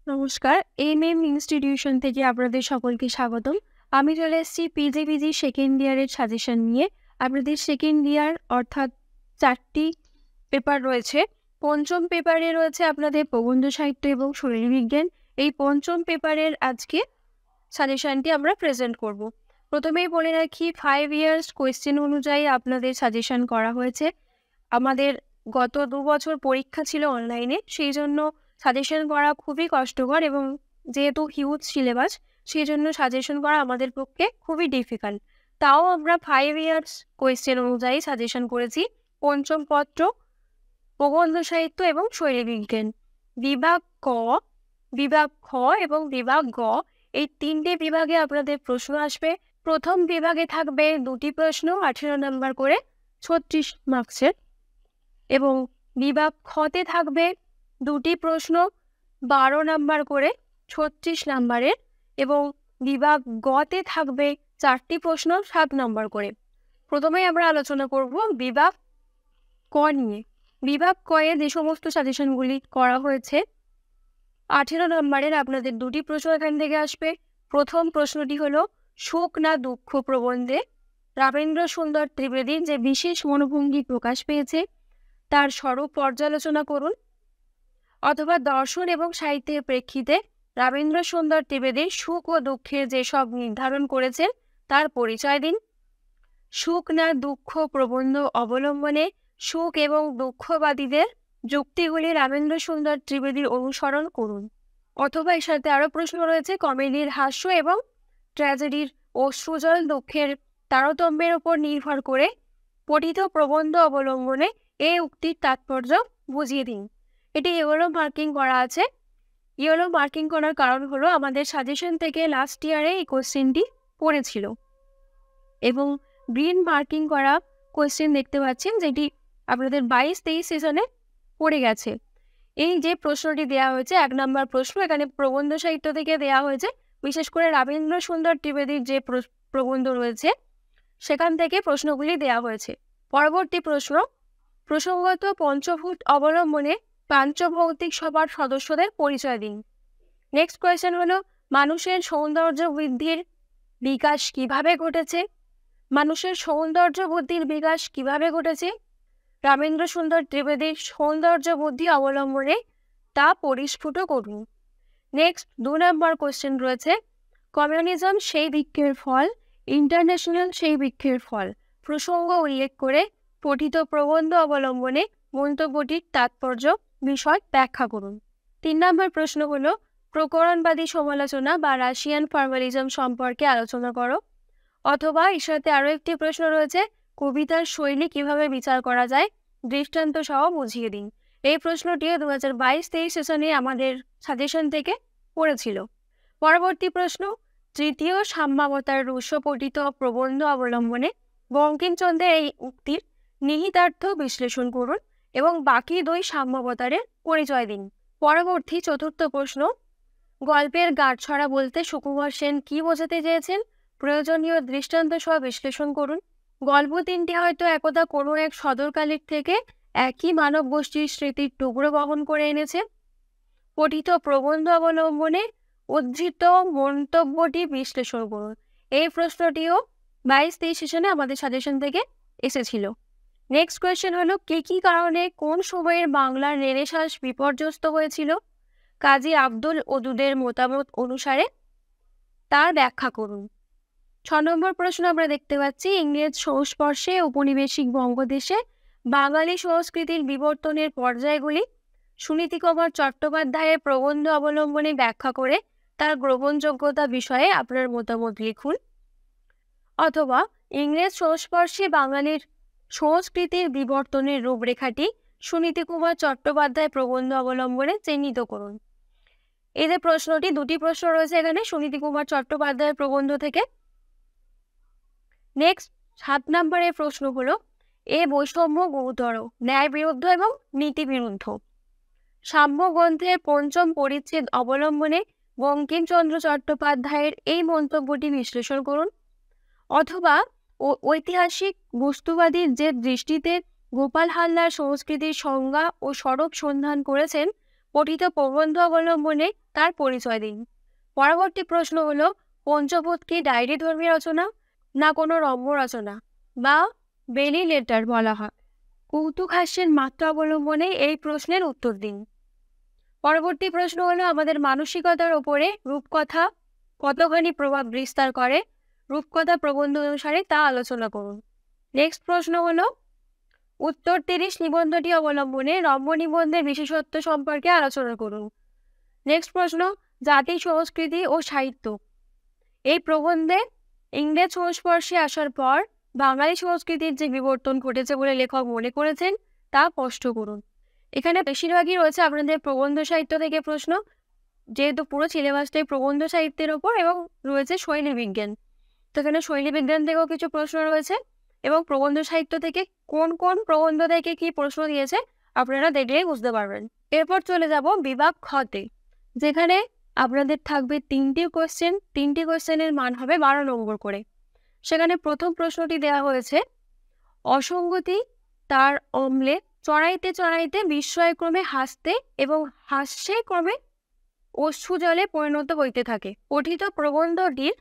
নমস্কার, MM institution থেকে আপনাদের সকলকে স্বাগতম। আমি চলে এসেছি পিজিপিজি সেকেন্ড ইয়ারের সাজেশন নিয়ে। আপনাদের সেকেন্ড ইয়ার অর্থাৎ 4টি পেপার রয়েছে। পঞ্চম পেপারে রয়েছে আপনাদের প্রবন্ধ সাহিত্য এবং শরীরবিজ্ঞান। এই পঞ্চম পেপারের আজকে সাজেশনটি আমরা প্রেজেন্ট করব। প্রথমেই বলে রাখি 5 ইয়ার্স কোয়েশ্চেন অনুযায়ী আপনাদের সাজেশন করা হয়েছে। আমাদের গত 2 বছর পরীক্ষা ছিল অনলাইনে, সেই জন্য সাজেশন করা খুবই কষ্টকর এবং যেহেতু হিউজ সিলেবাস, সেই জন্য সাজেশন করা আমাদের পক্ষে খুবই ডিফিকাল্ট। তাও আমরা 5 ইয়ার্স কোয়েশ্চেন অনুযায়ী সাজেশন করেছি। পঞ্চম পত্র, প্রবন্ধ সাহিত্য এবং শৈলীবিজ্ঞান, বিভাগ ক, বিভাগ খ এবং বিভাগ গ, এই 3টে বিভাগে আপনাদের প্রশ্ন আসবে। প্রথম বিভাগে থাকবে 2টি প্রশ্ন 18 নম্বর করে 36 মার্কসের, এবং বিভাগ খতে থাকবে 2টি প্রশ্ন 12 নাম্বার করে 36 নাম্বারের, এবং বিভাগ গতে থাকবে 4টি প্রশ্ন 7 নাম্বার করে। প্রথমেই আমরা আলোচনা করব বিভাগ ক নিয়ে। বিভাগ কয়ে যে সমস্ত সাজেশনগুলি করা হয়েছে, 18 নম্বরের আপনাদের 2টি প্রশ্ন এখান থেকে আসবে। প্রথম প্রশ্নটি হলো, সুখ না দুঃখ প্রবন্ধে রাবেন্দ্র সুন্দর ত্রিবেদীর যে বিশেষ মনোভঙ্গি প্রকাশ পেয়েছে তার স্বরূপ পর্যালোচনা করুন। অথবা দর্শন এবং সাহিত্যের প্রেক্ষিতে রাবেন্দ্র সুন্দর ত্রিবেদী সুখ ও দুঃখের যে সব নির্ধারণ করেছেন তার পরিচয় দিন। সুখ না দুঃখ প্রবন্ধ অবলম্বনে সুখ এবং দুঃখবাদীদের যুক্তিগুলি রাবেন্দ্র সুন্দর ত্রিবেদীর অনুসরণ করুন। অথবা এর সাথে আরও প্রশ্ন রয়েছে, কমেডির হাস্য এবং ট্র্যাজেডির অশ্রুজল দুঃখের তারতম্যের উপর নির্ভর করে পঠিত প্রবন্ধ অবলম্বনে এই উক্তির তাৎপর্য বুঝিয়ে দিন। এটি ইয়েলো মার্কিং করা আছে। ইয়েলো মার্কিং করার কারণ হলো আমাদের সাজেশন থেকে লাস্ট ইয়ারে এই কোশ্চেনটি পড়েছিল, এবং গ্রিন মার্কিং করা কোশ্চেন দেখতে পাচ্ছেন যেটি আপনাদের 22-23 সেশনে পড়ে গেছে। এই যে প্রশ্নটি দেওয়া হয়েছে 1 নম্বর প্রশ্ন, এখানে প্রবন্ধ সাহিত্য থেকে দেওয়া হয়েছে, বিশেষ করে রাবেন্দ্র সুন্দর ত্রিবেদীর যে প্রবন্ধ রয়েছে সেখান থেকে প্রশ্নগুলি দেওয়া হয়েছে। পরবর্তী প্রশ্ন, প্রসঙ্গত পঞ্চভূত অবলম্বনে পাঞ্চভৌতিক সভার সদস্যদের পরিচয় দিন। নেক্সট কোয়েশ্চেন হলো, মানুষের সৌন্দর্য বৃদ্ধির বিকাশ কিভাবে ঘটেছে? মানুষের সৌন্দর্য বুদ্ধির বিকাশ কিভাবে ঘটেছে? রাবেন্দ্র সুন্দর ত্রিবেদীর সৌন্দর্য বুদ্ধি অবলম্বনে তা পরিস্ফুট করুন। নেক্সট 2 নম্বর কোয়েশ্চেন রয়েছে, কমিউনিজম সেই বৃক্ষের ফল, ইন্টারন্যাশনাল সেই বৃক্ষের ফল প্রসঙ্গ উল্লেখ করে পঠিত প্রবন্ধ অবলম্বনে মন্তব্যটির তাৎপর্য বিষয় ব্যাখ্যা করুন। 3 নম্বর প্রশ্ন হলো, প্রকরণবাদী সমালোচনা বা রাশিয়ান ফর্মালিজম সম্পর্কে আলোচনা করো। অথবা এর সাথে আরও একটি প্রশ্ন রয়েছে, কবিতার শৈলী কিভাবে বিচার করা যায় দৃষ্টান্ত সহ বুঝিয়ে দিন। এই প্রশ্নটিও 2022-23 সেশনে আমাদের সাজেশন থেকে পড়েছিল। পরবর্তী প্রশ্ন, তৃতীয় সাম্যাবতার রুশপঠিত প্রবন্ধ অবলম্বনে বঙ্কিমচন্দ্রের এই উক্তির নিহিতার্থ বিশ্লেষণ করুন এবং বাকি 2 সাম্যাবতারের পরিচয় দিন। পরবর্তী চতুর্থ প্রশ্ন, গল্পের গাঁটছড়া বলতে সুকুমার সেন কি বোঝাতে চেয়েছেন? প্রয়োজনীয় দৃষ্টান্ত সহ বিশ্লেষণ করুন। গল্প 3টি হয়তো একদা কোনো এক সদরকালের থেকে একই মানব গোষ্ঠীর স্মৃতির টুকরো বহন করে এনেছে। পঠিত প্রবন্ধ অবলম্বনে উদ্ধৃত মন্তব্যটি বিশ্লেষণ করুন। এই প্রশ্নটিও 22-23 সেশনে আমাদের সাজেশন থেকে এসেছিল। নেক্সট কোয়েশ্চেন হলো, কি কারণে কোন সময়ের বাংলার রেনেসাঁস বিপর্যস্ত হয়েছিল? কাজী আব্দুল ওদুদের মতামত অনুসারে তার ব্যাখ্যা করুন। 6 নম্বর প্রশ্ন আমরা দেখতে পাচ্ছি, ইংরেজ সংস্পর্শে উপনিবেশিক বঙ্গদেশে বাঙালি সংস্কৃতির বিবর্তনের পর্যায়গুলি সুনীতিকুমার চট্টোপাধ্যায়ের প্রবন্ধ অবলম্বনে ব্যাখ্যা করে তার গ্রহণযোগ্যতা বিষয়ে আপনার মতামত লিখুন। অথবা ইংরেজ সংস্পর্শে বাঙালির সংস্কৃতির বিবর্তনের রূপরেখাটি সুনীতিকুমার চট্টোপাধ্যায় প্রবন্ধ অবলম্বনে চিহ্নিত করুন। এই যে প্রশ্নটি, 2টি প্রশ্ন রয়েছে এখানে সুনীতিকুমার চট্টোপাধ্যায়ের প্রবন্ধ থেকে। নেক্সট 7 নম্বরের প্রশ্ন হলো, এ বৈষম্য গুরুতর, ন্যায় বিরুদ্ধ এবং নীতি বিরুদ্ধ। সাম্য গ্রন্থের 5ম পরিচ্ছেদ অবলম্বনে বঙ্কিমচন্দ্র চট্টোপাধ্যায়ের এই মন্তব্যটি বিশ্লেষণ করুন। অথবা ঐতিহাসিক বস্তুবাদীর যে দৃষ্টিতে গোপাল হালদার সংস্কৃতির সংজ্ঞা ও স্বরূপ সন্ধান করেছেন পঠিত প্রবন্ধ অবলম্বনে তার পরিচয় দিন। পরবর্তী প্রশ্ন হলো, পঞ্চবোধ কি ডায়েরি ধর্মী রচনা, না কোনো রম্য রচনা, বা বেলি লেটার বলা হয়? কৌতুক হাস্যের মাত্রা অবলম্বনে এই প্রশ্নের উত্তর দিন। পরবর্তী প্রশ্ন হলো, আমাদের মানসিকতার ওপরে রূপকথা কতখানি প্রভাব বিস্তার করে, রূপকথা প্রবন্ধ অনুসারে তা আলোচনা করুন। নেক্সট প্রশ্ন হলো, উত্তর 30 নিবন্ধটি অবলম্বনে রম্য নিবন্ধের বিশেষত্ব সম্পর্কে আলোচনা করুন। নেক্সট প্রশ্ন, জাতি, সংস্কৃতি ও সাহিত্য। এই প্রবন্ধে ইংরেজ সংস্পর্শে আসার পর বাঙালি সংস্কৃতির যে বিবর্তন ঘটেছে বলে লেখক মনে করেছেন তা স্পষ্ট করুন। এখানে বেশিরভাগই রয়েছে আপনাদের প্রবন্ধ সাহিত্য থেকে প্রশ্ন, যেহেতু পুরো সিলেবাসটাই প্রবন্ধ সাহিত্যের ওপর, এবং রয়েছে শৈলী বিজ্ঞান। তো এখানে শৈলী বিজ্ঞান থেকেও কিছু প্রশ্ন রয়েছে, এবং প্রবন্ধ সাহিত্য থেকে কোন কোন প্রবন্ধ থেকে কি প্রশ্ন দিয়েছে আপনারা দেখলেই বুঝতে পারবেন। এরপর চলে যাব বিভাগ খতে, যেখানে আপনাদের থাকবে 3টি কোয়েশ্চেন। 3টি কোয়েশ্চেনের মান হবে 12 নম্বর করে। সেখানে প্রথম প্রশ্নটি দেওয়া হয়েছে, অসঙ্গতি তার অম্লে চড়াইতে চড়াইতে বিস্ময়ক্রমে হাসতে এবং হাস্যে ক্রমে অশ্রু জলে পরিণত হইতে থাকে। পঠিত প্রবন্ধটির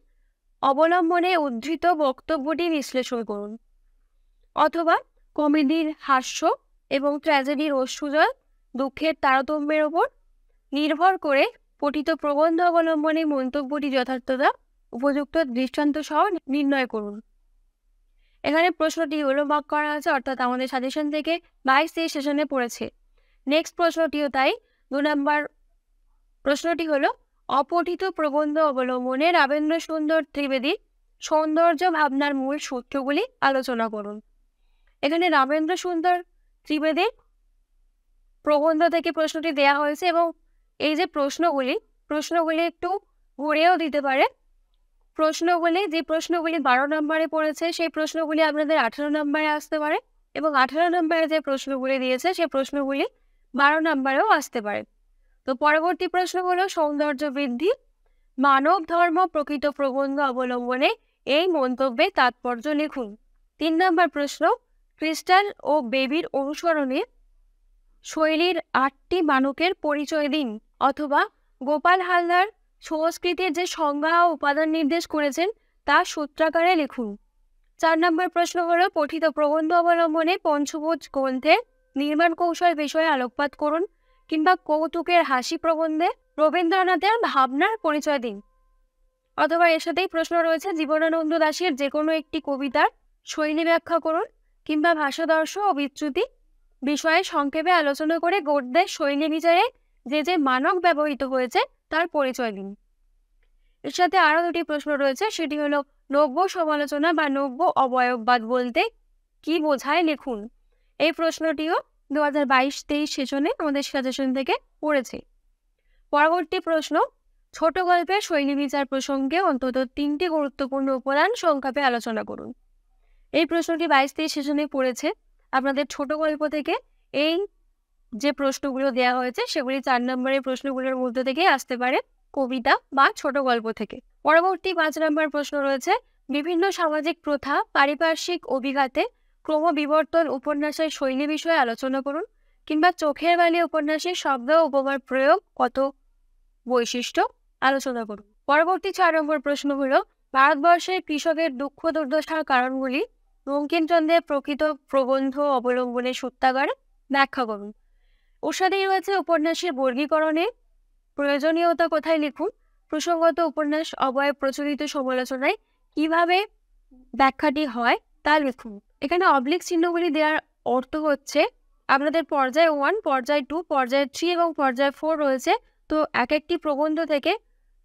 অবলম্বনে উদ্ধৃত বক্তব্যটি বিশ্লেষণ করুন। অথবা কমেডির হাস্য এবং ট্র্যাজেডির অশ্রুজল দুঃখের তারতম্যের ওপর নির্ভর করে পঠিত প্রবন্ধ অবলম্বনে মন্তব্যটি যথার্থতা উপযুক্ত দৃষ্টান্ত সহ নির্ণয় করুন। এখানে প্রশ্নটি হলো মার্ক করা আছে, অর্থাৎ আমাদের সাজেশন থেকে 22 সেশনে পড়েছে। নেক্সট প্রশ্নটিও তাই। 2 নম্বর প্রশ্নটি হলো, অপঠিত প্রবন্ধ অবলম্বনে রাবেন্দ্র সুন্দর ত্রিবেদীর সৌন্দর্য ভাবনার মূল সূত্রগুলি আলোচনা করুন। এখানে রাবেন্দ্র সুন্দর ত্রিবেদীর প্রবন্ধ থেকে প্রশ্নটি দেয়া হয়েছে, এবং এই যে প্রশ্নগুলি একটু ঘুরেও দিতে পারে। যে প্রশ্নগুলি 12 নম্বরে পড়েছে সেই প্রশ্নগুলি আপনাদের 18 নম্বরে আসতে পারে, এবং 18 নম্বরে যে প্রশ্নগুলি দিয়েছে সেই প্রশ্নগুলি 12 নম্বরেও আসতে পারে। তো পরবর্তী প্রশ্ন হলো, সৌন্দর্য বৃদ্ধি মানব ধর্ম প্রকৃত প্রবন্ধ অবলম্বনে এই মন্তব্যে তাৎপর্য লিখুন। 3 নম্বর প্রশ্ন, ক্রিস্টাল ও বেবির অনুসরণে শৈলীর 8টি মানকের পরিচয় দিন, অথবা গোপাল হালদার সংস্কৃতির যে সংজ্ঞা ও উপাদান নির্দেশ করেছেন তা সূত্রাকারে লিখুন। 4 নম্বর প্রশ্ন হলো, পঠিত প্রবন্ধ অবলম্বনে পঞ্চভুজ গ্রন্থের নির্মাণ কৌশল বিষয়ে আলোকপাত করুন, কিংবা কৌতুকের হাসি প্রবন্ধে রবীন্দ্রনাথের ভাবনার পরিচয় দিন। অথবা এর সাথেই প্রশ্ন রয়েছে, জীবনানন্দ দাশের যে কোনো একটি কবিতার শৈলী ব্যাখ্যা করুন, কিংবা ভাষাদর্শ ও বিচ্যুতি বিষয়ে সংক্ষেপে আলোচনা করে গদ্যের শৈলী বিচারে যে যে মানক ব্যবহৃত হয়েছে তার পরিচয় দিন। এর সাথে আরো 2টি প্রশ্ন রয়েছে, সেটি হলো, নব্য সমালোচনা বা নব্য অবয়ববাদ বলতে কি বোঝায় লিখুন। এই প্রশ্নটিও 2022-23 সেশনে আমাদের সাজেশন থেকে পড়েছে। পরবর্তী প্রশ্ন, ছোট গল্পের শৈলী বিচার প্রসঙ্গে অন্তত 3টি গুরুত্বপূর্ণ উপাদান সংক্ষেপে আলোচনা করুন। এই প্রশ্নটি 22-23 সেশনে পড়েছে। আপনাদের ছোট গল্প থেকে এই যে প্রশ্নগুলো দেওয়া হয়েছে সেগুলি 4 নম্বরের প্রশ্নগুলোর মধ্যে থেকে আসতে পারে, কবিতা বা ছোট গল্প থেকে। পরবর্তী 5 নম্বর প্রশ্ন রয়েছে, বিভিন্ন সামাজিক প্রথা পারিপার্শ্বিক অভিঘাতে ক্রমবিবর্তন উপন্যাসের শৈলী বিষয়ে আলোচনা করুন, কিংবা চোখের বালি উপন্যাসের শব্দ ও উপমার প্রয়োগ কত বৈশিষ্ট্য আলোচনা করুন। পরবর্তী 4 নম্বর প্রশ্ন হলো, ভারতবর্ষের কৃষকের দুঃখ দুর্দশার কারণগুলি বঙ্কিমচন্দ্রের প্রকৃত প্রবন্ধ অবলম্বনে সূত্রাকারে ব্যাখ্যা করুন। ওর সাথেই রয়েছে উপন্যাসের বর্গীকরণে প্রয়োজনীয়তা কোথায় লিখুন, প্রসঙ্গত উপন্যাস অবয়ব প্রচলিত সমালোচনায় কিভাবে ব্যাখ্যাটি হয় তা লিখুন। এখানে অবলিক চিহ্নগুলি দেওয়ার অর্থ হচ্ছে, আপনাদের পর্যায় 1, পর্যায় 2, পর্যায় 3 এবং পর্যায় 4 রয়েছে। তো এক একটি প্রবন্ধ থেকে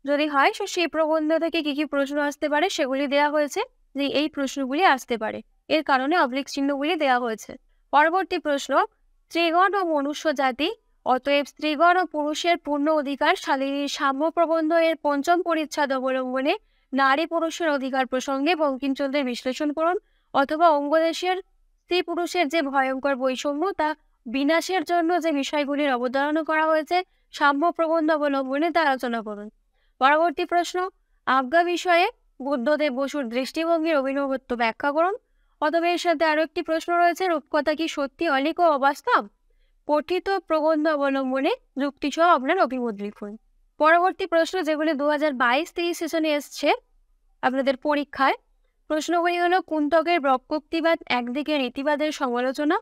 যদি হয় সেই প্রবন্ধ থেকে কি কি প্রশ্ন আসতে পারে সেগুলি দেওয়া হয়েছে, যে এই প্রশ্নগুলি আসতে পারে, এর কারণে অবলিক চিহ্নগুলি দেওয়া হয়েছে। পরবর্তী প্রশ্ন, স্ত্রীগণ ও মনুষ্য জাতি, অতএব স্ত্রীগণ ও পুরুষের পূর্ণ অধিকার শালীনির সাম্য প্রবন্ধ এর 5ম পরিচ্ছেদ অবলম্বনে নারী পুরুষের অধিকার প্রসঙ্গে বঙ্কিমচন্দ্রের বিশ্লেষণ করুন, অথবা অঙ্গদেশের স্ত্রী পুরুষের যে ভয়ঙ্কর বৈষম্য তা বিনাশের জন্য যে বিষয়গুলির অবতারণা করা হয়েছে সাম্য প্রবন্ধ অবলম্বনে তা আলোচনা করুন। পরবর্তী প্রশ্ন, আজ্ঞা বিষয়ে বুদ্ধদেব বসুর দৃষ্টিভঙ্গির অভিনবত্ব ব্যাখ্যা করুন। অথবা এর সাথে আরো একটি প্রশ্ন রয়েছে, রূপকথা কি সত্যি অলিক ও অবাস্তব? পঠিত প্রবন্ধ অবলম্বনে যুক্তিসহ আপনার অভিমত লিখুন। পরবর্তী প্রশ্ন, যেগুলি 2022-23 সেশনে এসছে আপনাদের পরীক্ষায়, প্রশ্নগুলি হলো কুন্তকের ব্রহ্মোক্তিবাদ একদিকে রীতিবাদের সমালোচনা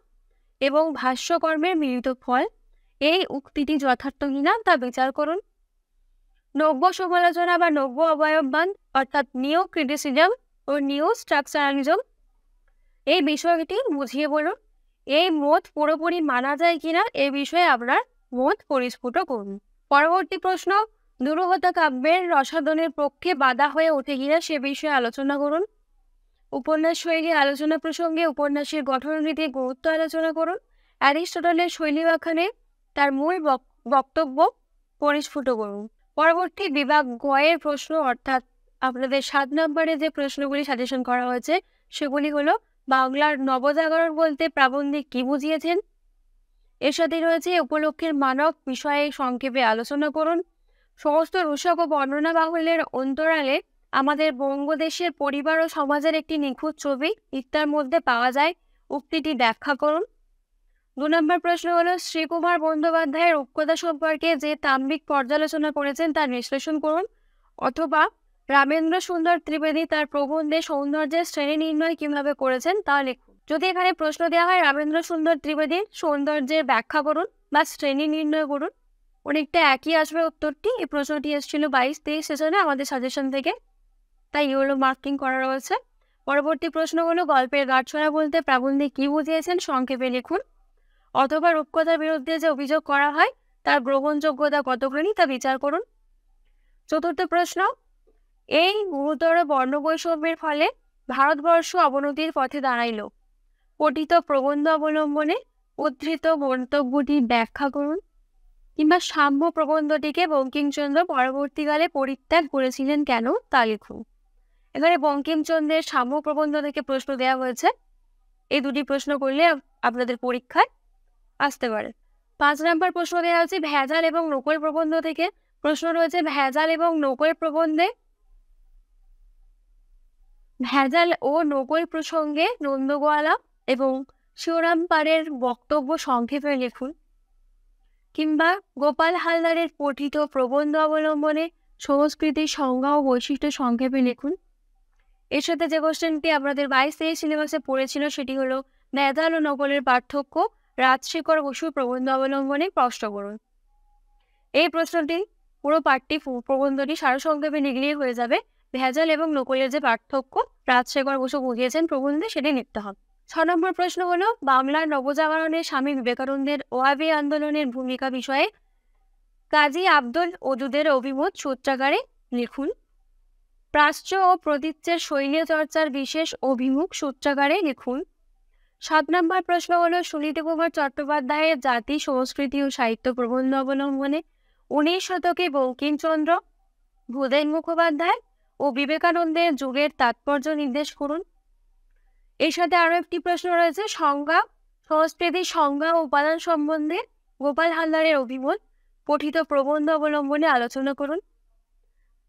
এবং ভাষ্যকর্মের মিলিত ফল, এই উক্তিটি যথার্থ কিনা তা বিচার করুন। নব্য সমালোচনা বা নব্য অবয়ববাদ অর্থাৎ নিও ক্রিটিসিজম ও নিও স্ট্রাকচারালিজম, এই বিষয়টি বুঝিয়ে বলুন। এই মত পুরোপুরি মানা যায় কিনা এই বিষয়ে আপনার মত পরিস্ফুট করুন। পরবর্তী প্রশ্ন, দুরূহতা কাব্যের রসায়নের পক্ষে বাধা হয়ে ওঠে কিনা সে বিষয়ে আলোচনা করুন। উপন্যাস শৈলী আলোচনা প্রসঙ্গে উপন্যাসের গঠনরীতির গুরুত্ব আলোচনা করুন। অ্যারিস্টটলের শৈলী ব্যাখ্যানে তার মূল বক্তব্য পরিস্ফুট করুন। পরবর্তী বিভাগ গয়ের প্রশ্ন, অর্থাৎ আপনাদের 7 নম্বরে যে প্রশ্নগুলি সাজেশন করা হয়েছে সেগুলি হলো বাংলার নবজাগরণ বলতে প্রাবন্ধিক কি বুঝিয়েছেন, এর সাথে রয়েছে উপলক্ষের মানক বিষয়ে সংক্ষেপে আলোচনা করুন। সমস্ত রূষক ও বর্ণনা বাহুল্যের অন্তরালে আমাদের বঙ্গদেশের পরিবার ও সমাজের একটি নিখুঁত ছবি ইত্যার মধ্যে পাওয়া যায়, উক্তিটি ব্যাখ্যা করুন। 2 নম্বর প্রশ্ন হলো শ্রীকুমার বন্দ্যোপাধ্যায়ের রূপকথা সম্পর্কে যে তাম্বিক পর্যালোচনা করেছেন তার বিশ্লেষণ করুন, অথবা রামেন্দ্র সুন্দর ত্রিবেদী তার প্রবন্ধে সৌন্দর্যের শ্রেণী নির্ণয় কিভাবে করেছেন তা লিখুন। যদি এখানে প্রশ্ন দেওয়া হয় রামেন্দ্র সুন্দর ত্রিবেদীর সৌন্দর্যের ব্যাখ্যা করুন বা শ্রেণী নির্ণয় করুন, অনেকটা একই আসবে উত্তরটি। এই প্রশ্নটি এসেছিল 22-23 সেশনে আমাদের সাজেশন থেকে, তাই এগুলো মার্কিং করা রয়েছে। পরবর্তী প্রশ্ন হলো গল্পের গাঁটছড়া বলতে প্রাবন্ধিক কি বুঝিয়েছেন সংক্ষেপে লিখুন, অথবা রূপকথার বিরুদ্ধে যে অভিযোগ করা হয় তার গ্রহণযোগ্যতা কতখানি তা বিচার করুন। 4র্থ প্রশ্ন, এই গুরুতর বর্ণবৈষম্যের ফলে ভারতবর্ষ অবনতির পথে দাঁড়াইল, পঠিত প্রবন্ধ অবলম্বনে উদ্ধৃত মন্তব্যটি ব্যাখ্যা করুন। কিংবা সাম্য প্রবন্ধটিকে বঙ্কিমচন্দ্র পরবর্তীকালে পরিত্যাগ করেছিলেন কেন তা লিখুন। এখানে বঙ্কিমচন্দ্রের সাম্য প্রবন্ধ থেকে প্রশ্ন দেওয়া হয়েছে, এই দুটি প্রশ্ন করলে আপনাদের পরীক্ষায় আসতে পারে। 5 নম্বর প্রশ্ন দেওয়া হচ্ছে ভেজাল এবং নকল প্রবন্ধ থেকে প্রশ্ন রয়েছে। ভেজাল এবং নকল প্রবন্ধে ভেজাল ও নকল প্রসঙ্গে নন্দগোয়ালা এবং শিবরামপালের বক্তব্য সংক্ষেপে লিখুন। কিংবা গোপাল হালদারের পঠিত প্রবন্ধ অবলম্বনে সংস্কৃতির সংজ্ঞা ও বৈশিষ্ট্য সংক্ষেপে লিখুন। এর সাথে যে কোশ্চেনটি আপনাদের 22-23 সিলেবাসে পড়েছিল সেটি হলো ভেজাল ও নকলের পার্থক্য, রাজশেখর বসুর প্রবন্ধ অবলম্বনে প্রশ্ন করুন। এই প্রশ্নটি পুরো পাঠটি প্রবন্ধটি সারসংক্ষেপে লিখলেই হয়ে যাবে। ভেজাল এবং নকলের যে পার্থক্য রাজশেখর বসু বুঝিয়েছেন প্রবন্ধে সেটি লিখতে হবে। 6 নম্বর প্রশ্ন হলো বাংলার নবজাগরণে স্বামী বিবেকানন্দের ওয়াবি আন্দোলনের ভূমিকা বিষয়ে কাজী আব্দুল ওদুদের অভিমত সূত্রাকারে লিখুন। প্রাচ্য ও প্রতীচ্যের শৈলী চর্চার বিশেষ অভিমুখ সূত্রাকারে লিখুন। 7 নম্বর প্রশ্ন হলো সুনীতি কুমার চট্টোপাধ্যায়ের জাতি সংস্কৃতি ও সাহিত্য প্রবন্ধ অবলম্বনে 19 শতকে বঙ্কিমচন্দ্র, ভূদেন মুখোপাধ্যায় ও বিবেকানন্দের যুগের তাৎপর্য নির্দেশ করুন। এর সাথে আরো একটি প্রশ্ন রয়েছে সংজ্ঞা, সংস্কৃতির সংজ্ঞা ও উপাদান সম্বন্ধে গোপাল হালদারের অভিমত, পঠিত প্রবন্ধ অবলম্বনে আলোচনা করুন।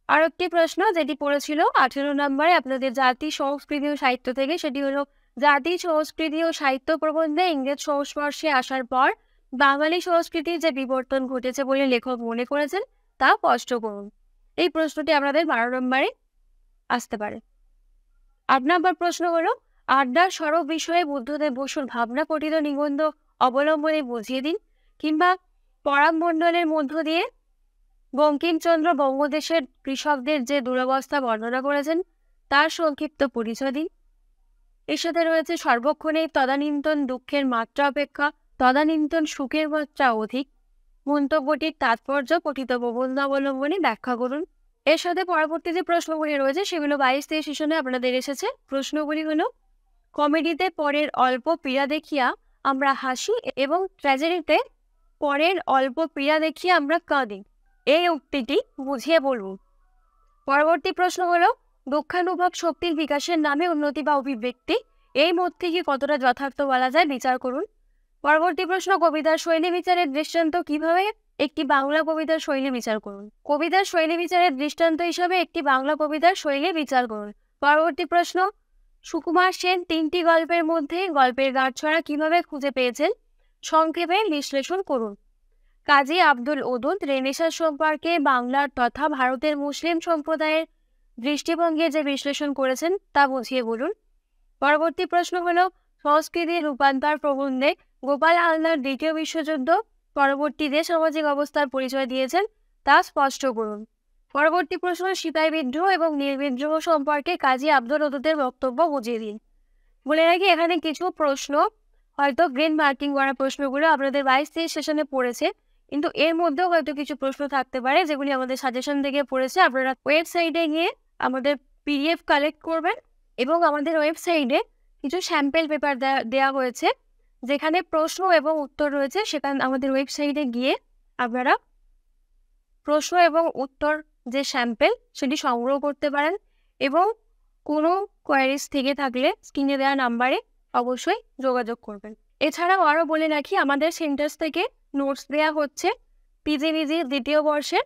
আর একটি প্রশ্ন যেটি পড়েছিল 18 নম্বরে আপনাদের জাতি সংস্কৃতি ও সাহিত্য থেকে, সেটি হলো জাতি সংস্কৃতি ও সাহিত্য প্রবন্ধে ইংরেজ সংস্পর্শে আসার পর বাঙালি সংস্কৃতির যে বিবর্তন ঘটেছে বলে লেখক মনে করেছেন তা স্পষ্ট করুন। এই প্রশ্নটি আপনাদের 12 নম্বরে আসতে পারে। 8 নম্বর প্রশ্ন হলো আড্ডার সড়ক বিষয়ে বুদ্ধদেব বসুর ভাবনা পঠিত নিবন্ধ অবলম্বনে বুঝিয়ে দিন। কিংবা পরাগ মণ্ডলের মধ্য দিয়ে বঙ্কিমচন্দ্র বঙ্গদেশের কৃষকদের যে দুরবস্থা বর্ণনা করেছেন তার সংক্ষিপ্ত পরিচয় দিন। এর সাথে রয়েছে সর্বক্ষণে তদানীন্তন দুঃখের মাত্রা অপেক্ষা তদানীন্তন সুখের মাত্রা অধিক, মন্তব্যটির তাৎপর্য পঠিত প্রবন্ধ অবলম্বনে ব্যাখ্যা করুন। এর সাথে পরবর্তী যে প্রশ্নগুলি রয়েছে সেগুলো 22-23 সেশনে আপনাদের এসেছে। প্রশ্নগুলি হলো কমেডিতে পরের অল্প পীড়া দেখিয়া আমরা হাসি এবং ট্র্যাজেডিতে পরের অল্প পীড়া দেখিয়া আমরা কাঁদি, এই উক্তিটি বুঝিয়ে বলুন। পরবর্তী প্রশ্ন হলো দুঃখানুভব শক্তির বিকাশের নামে উন্নতি বা অভিব্যক্তি, এই মত থেকে কতটা যথার্থ বলা যায় বিচার করুন। পরবর্তী প্রশ্ন কবিতার শৈলী বিচারের দৃষ্টান্ত কিভাবে একটি বাংলা কবিতার শৈলী বিচার করুন। কবিতার শৈলী বিচারের দৃষ্টান্ত হিসাবে একটি বাংলা কবিতার শৈলী বিচার করুন। পরবর্তী প্রশ্ন সুকুমার সেন 3টি গল্পের মধ্যে গল্পের গাঁটছড়া কিভাবে খুঁজে পেয়েছেন সংক্ষেপে বিশ্লেষণ করুন। কাজী আব্দুল ওদুদ রেনেসাঁ সম্পর্কে বাংলার তথা ভারতের মুসলিম সম্প্রদায়ের দৃষ্টিভঙ্গি যে বিশ্লেষণ করেছেন তা বুঝিয়ে বলুন। পরবর্তী প্রশ্ন হলো, সংস্কৃতির রূপান্তর প্রবন্ধে গোপাল হালদার দ্বিতীয় বিশ্বযুদ্ধ পরবর্তী যে সামাজিক অবস্থার পরিচয় দিয়েছেন তা স্পষ্ট করুন। পরবর্তী প্রশ্ন, সিপাহী বিদ্রোহ এবং নীল বিদ্রোহ সম্পর্কে কাজী আব্দুল ওদুদের বক্তব্য বুঝিয়ে দিন। বলে রাখি, এখানে কিছু প্রশ্ন হয়তো গ্রিন মার্কিং করা প্রশ্নগুলো আপনাদের 22-23 সেশনে পড়েছে, কিন্তু এর মধ্যেও হয়তো কিছু প্রশ্ন থাকতে পারে যেগুলি আমাদের সাজেশন থেকে পড়েছে। আপনারা ওয়েবসাইটে গিয়ে আমাদের PDF কালেক্ট করবেন এবং আমাদের ওয়েবসাইটে কিছু স্যাম্পেল পেপার দেওয়া হয়েছে যেখানে প্রশ্ন এবং উত্তর রয়েছে। সেখানে আমাদের ওয়েবসাইটে গিয়ে আপনারা প্রশ্ন এবং উত্তর যে স্যাম্পেল সেটি সংগ্রহ করতে পারেন এবং কোনো কোয়ারিজ থেকে থাকলে স্ক্রিনে দেওয়া নাম্বারে অবশ্যই যোগাযোগ করবেন। এছাড়াও আরও বলে রাখি, আমাদের সেন্টার থেকে নোটস দেওয়া হচ্ছে পিজিবিজি দ্বিতীয় বর্ষে।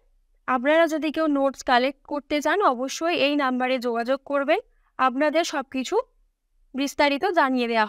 আপনারা যদি কেউ নোটস কালেক্ট করতে চান অবশ্যই এই নাম্বারে যোগাযোগ করবেন, আপনাদের সব কিছু বিস্তারিত জানিয়ে দেওয়া